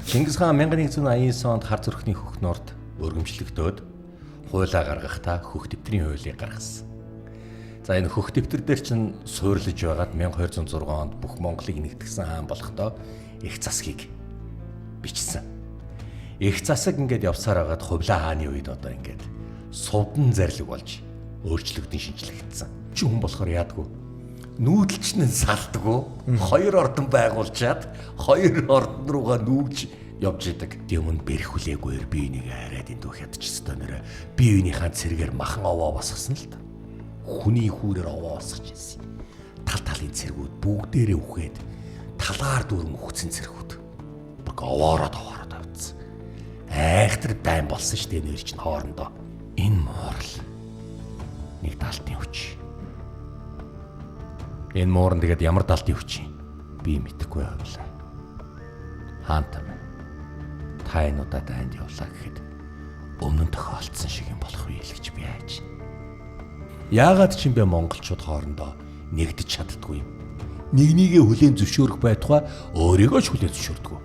Чингис хаан 1189 онд хар зүрхний хөх нурд өргөмжлөгдөөд хуулаа гаргахдаа хөх дэвтрийн хуулийг гаргасан. За энэ хөх дэвтэр дээр чинь суурилж байгаад 1206 онд бүх Монголыг нэгтгэсэн хаан болохдоо их засгийг бичсэн. Их засаг ингээд явсаар хагаад Хувлаа хааны үед одоо ингээд сувдан зарлиг болж өөрчлөгдөн шинжлэгдсэн. Чи хүн болохоор яадгүй. Нүүдэлч нь салдгүй. Хоёр ордон байгуулчаад хоёр ордон руугаа нүүж явж идэг. Юмд бэрх хүлээгээр би энийг арайд эндүү хядчихсан нэрэ. Би өөнийхөө цэргээр махан овоо босгосон л та. Хүний хүүрээр овоо босгож ирсэн. Тал талын цэргүүд бүгдээрээ үхээд талаар дүүрэн үхсэн цэргүүд. Баг овоороо тавцсан. Айхтар дайм болсон штэ нэр чинь хоорондоо. Энэ моорл нэг даалтын хүч. Энэ моорн тэгээд ямар даалтын хүч юм? Би мэдэхгүй явлаа. Хаантам. Та энэ удаа дайнд явлаа гэхэд өмнө нь тохиолдсон шиг юм болох үе л гэж би хайж байна. Яагаад ч юм бэ монголчууд хоорондоо нэгдэж чаддгүй юм? Нэгнийгээ хүлээн зөвшөөрөх байтугай өөрийгөө ч хүлээн зөвшөөрдөггүй.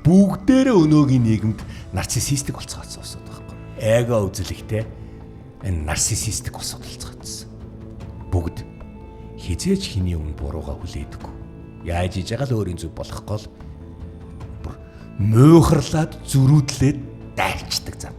Бүгдээрээ өнөөгийн нийгэмд нарциссистик болцгоодсон асуудал байхгүй. Эго үзлэгтэй энэ нарциссистик болцгоодсон. Бүгд хизээч хиний өмнө бурууга хүлээдэггүй. Яаж хийж байгаа л өөрийн зүг болохгүй л муухарлаад зөрүүдлээд дайрчдаг зам.